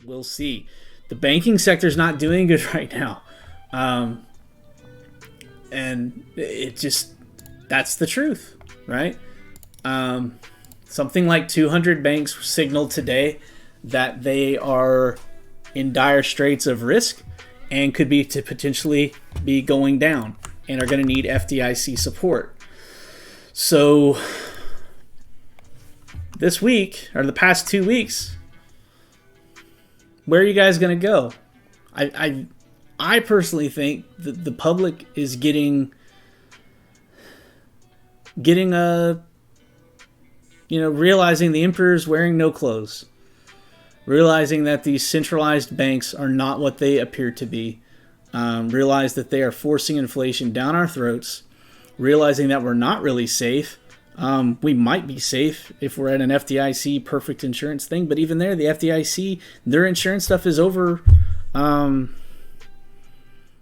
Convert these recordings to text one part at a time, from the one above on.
we'll see. The banking sector is not doing good right now. And it just, that's the truth, right? Something like 200 banks signaled today that they are in dire straits of risk and could be to potentially be going down and are going to need FDIC support. So this week, or the past 2 weeks, where are you guys going to go? I personally think that the public is getting a, realizing the emperor's wearing no clothes, realizing that these centralized banks are not what they appear to be, realize that they are forcing inflation down our throats, realizing that we're not really safe. We might be safe if we're at an FDIC perfect insurance thing, but even there, the FDIC, their insurance stuff is over.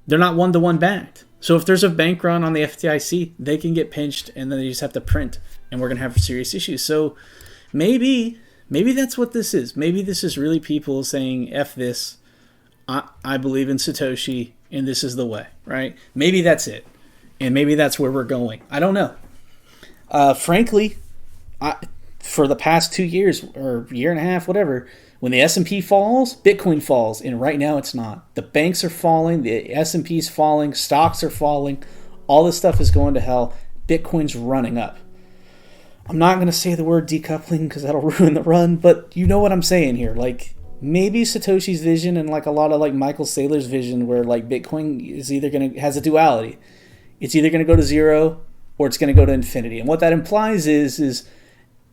They're not one-to-one backed. So if there's a bank run on the FDIC, they can get pinched and then they just have to print, and we're going to have serious issues. So maybe that's what this is. Maybe this is really people saying, F this, I believe in Satoshi, and this is the way, right? Maybe that's it. And maybe that's where we're going. I don't know. Frankly, for the past 2 years or year and a half, whatever, when the S&P falls, Bitcoin falls, and right now it's not. The banks are falling, the S&P's falling, stocks are falling, all this stuff is going to hell. Bitcoin's running up. I'm not going to say the word decoupling because that'll ruin the run, but you know what I'm saying here. Like, maybe Satoshi's vision and like a lot of like Michael Saylor's vision where like Bitcoin is either has a duality. It's either going to go to zero or it's going to go to infinity. And what that implies is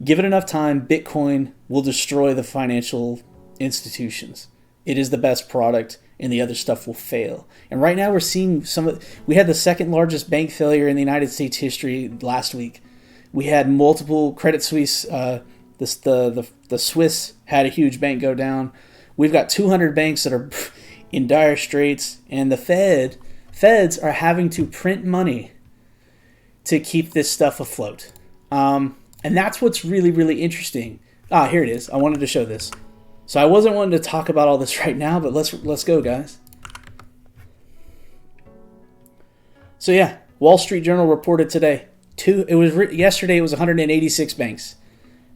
give it enough time, Bitcoin will destroy the financial institutions. It is the best product, and the other stuff will fail. And right now we're seeing we had the second largest bank failure in the United States history last week. We had multiple Credit Suisse, the Swiss had a huge bank go down. We've got 200 banks that are in dire straits, and the feds are having to print money to keep this stuff afloat. And that's what's really, really interesting. Here it is. I wanted to show this. So I wasn't wanting to talk about all this right now, but let's go, guys. So yeah, Wall Street Journal reported today. Yesterday it was 186 banks.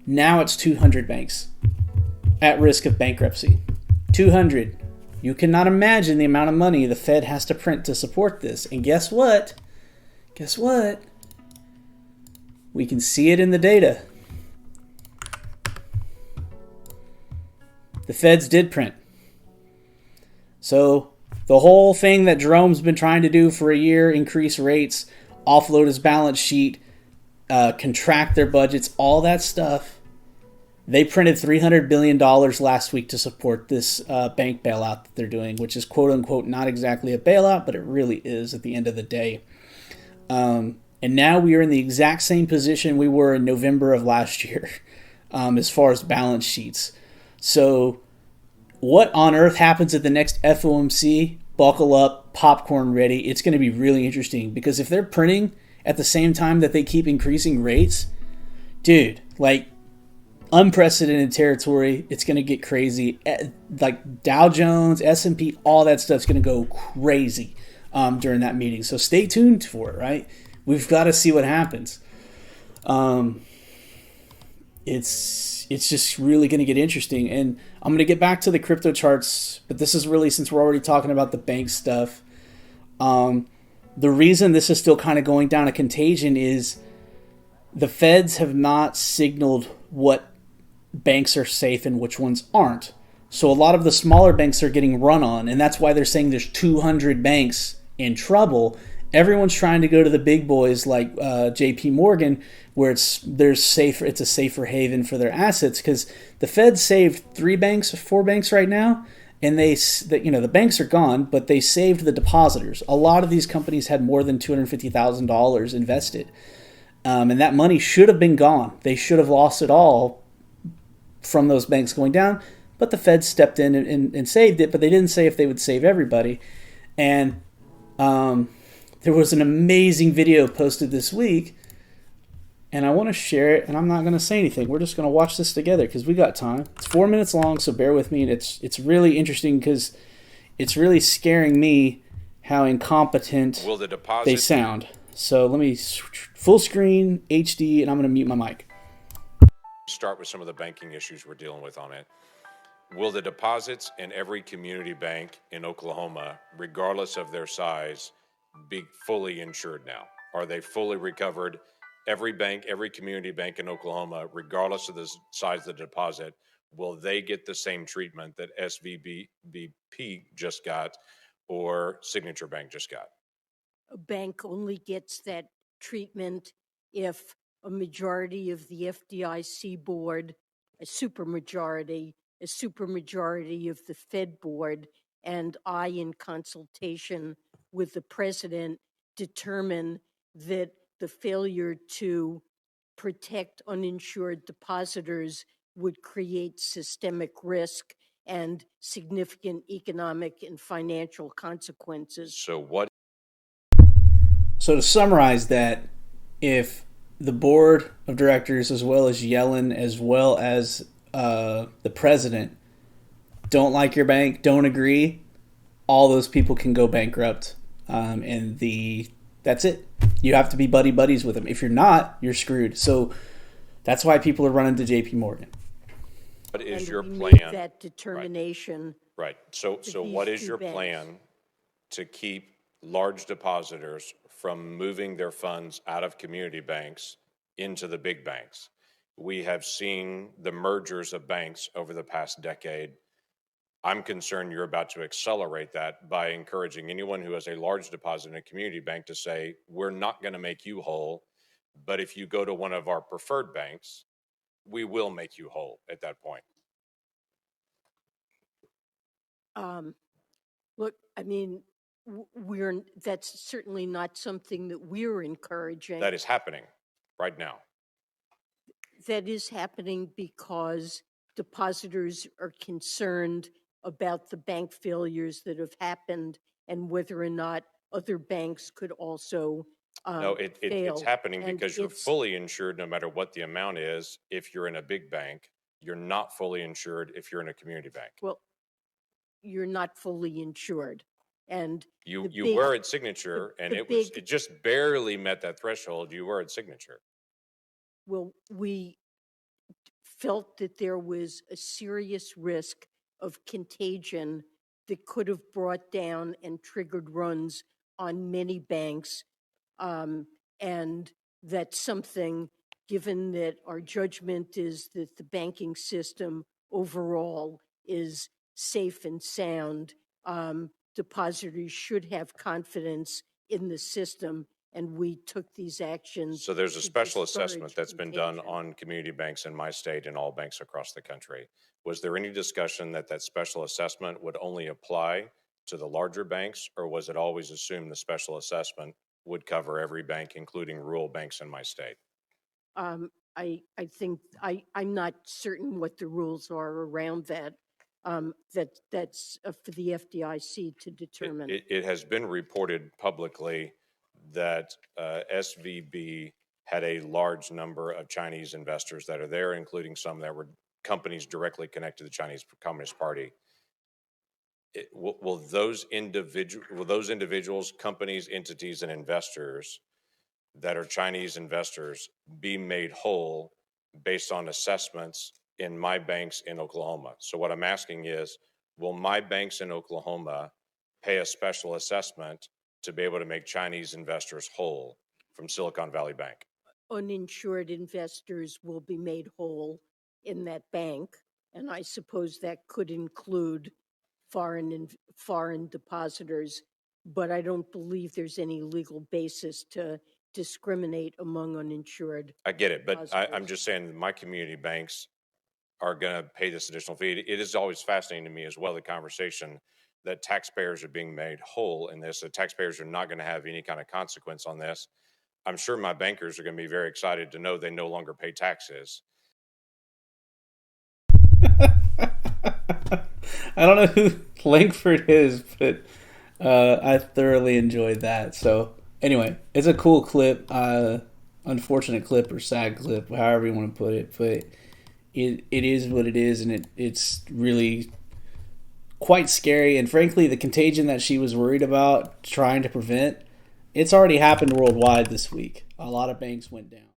Now it's 200 banks at risk of bankruptcy. 200. You cannot imagine the amount of money the Fed has to print to support this. And guess what? We can see it in the data. The Feds did print. So the whole thing that Jerome's been trying to do for a year, increase rates, offload his balance sheet, contract their budgets, all that stuff, they printed $300 billion last week to support this bank bailout that they're doing, which is quote-unquote not exactly a bailout, but it really is at the end of the day. And now we are in the exact same position we were in November of last year as far as balance sheets. So what on earth happens at the next FOMC? Buckle up, popcorn ready. It's going to be really interesting because if they're printing at the same time that they keep increasing rates, dude, like unprecedented territory. It's going to get crazy. Like Dow Jones, S&P, all that stuff's going to go crazy during that meeting. So stay tuned for it, right? We've got to see what happens. It's just really going to get interesting. And I'm going to get back to the crypto charts, but this is really, since we're already talking about the bank stuff, the reason this is still kind of going down a contagion is the feds have not signaled what banks are safe and which ones aren't. So a lot of the smaller banks are getting run on, and that's why they're saying there's 200 banks in trouble. Everyone's trying to go to the big boys like JP Morgan, where it's a safer haven for their assets, because the Fed saved 4 banks right now, and the banks are gone, but they saved the depositors. A lot of these companies had more than $250,000 invested, and that money should have been gone. They should have lost it all from those banks going down, but the Fed stepped in and saved it, but they didn't say if they would save everybody. And there was an amazing video posted this week and I want to share it, and I'm not going to say anything. We're just going to watch this together because we got time. It's 4 minutes long, so bear with me. And it's really interesting because it's really scaring me how incompetent Will the they deposit sound. So let me full screen HD, and I'm going to mute my mic. start with some of the banking issues we're dealing with on it? Will the deposits in every community bank in Oklahoma, regardless of their size, be fully insured now? Are they fully recovered? Every bank, every community bank in Oklahoma, regardless of the size of the deposit, will they get the same treatment that SVBP just got or Signature Bank just got? A bank only gets that treatment if a majority of the FDIC board, a supermajority of the Fed board, and I, in consultation with the president, determine that the failure to protect uninsured depositors would create systemic risk and significant economic and financial consequences. So what So to summarize that, if the board of directors, as well as Yellen, as well as the president, don't like your bank, don't agree, all those people can go bankrupt, and that's it. You have to be buddy buddies with them. If you're not, you're screwed. So that's why people are running to J.P. Morgan. is And your we plan? made that determination. Right. So what these is two your banks. plan to keep large depositors from moving their funds out of community banks into the big banks? We have seen the mergers of banks over the past decade. I'm concerned you're about to accelerate that by encouraging anyone who has a large deposit in a community bank to say, we're not going to make you whole, but if you go to one of our preferred banks, we will make you whole at that point. Look, I mean, that's certainly not something that we're encouraging. That is happening right now. That is happening because depositors are concerned about the bank failures that have happened and whether or not other banks could also No, fail. it's happening And because you're it's- fully insured no matter what the amount is if you're in a big bank. You're not fully insured if you're in a community bank. Well, you're not fully insured. And You the you big- were at Signature, and the it big- just barely met that threshold. You were at Signature. Well, we felt that there was a serious risk of contagion that could have brought down and triggered runs on many banks. And that's something, given that our judgment is that the banking system overall is safe and sound, depositors should have confidence in the system, and we took these actions. So there's a to special discourage assessment that's been done contagion. on community banks in my state and all banks across the country. Was there any discussion that that special assessment would only apply to the larger banks, or was it always assumed the special assessment would cover every bank, including rural banks in my state? I think I'm not certain what the rules are around that. That's for the FDIC to determine. It has been reported publicly that SVB had a large number of Chinese investors that are there, including some that were companies directly connected to the Chinese Communist Party. Will those individuals, companies, entities, and investors that are Chinese investors be made whole based on assessments in my banks in Oklahoma? So what I'm asking is, will my banks in Oklahoma pay a special assessment to be able to make Chinese investors whole from Silicon Valley Bank? Uninsured investors will be made whole in that bank, and I suppose that could include foreign depositors, but I don't believe there's any legal basis to discriminate among uninsured. I get it, but I'm Depositors. just saying my community banks are going to pay this additional fee. It is always fascinating to me as well, the conversation that taxpayers are being made whole in this. The taxpayers are not going to have any kind of consequence on this. I'm sure my bankers are going to be very excited to know they no longer pay taxes. I don't know who Langford is, but I thoroughly enjoyed that. So anyway, it's a cool clip. unfortunate clip or sad clip, however you want to put it. But it is what it is, and it's really quite scary. And frankly, the contagion that she was worried about trying to prevent, it's already happened worldwide this week. A lot of banks went down.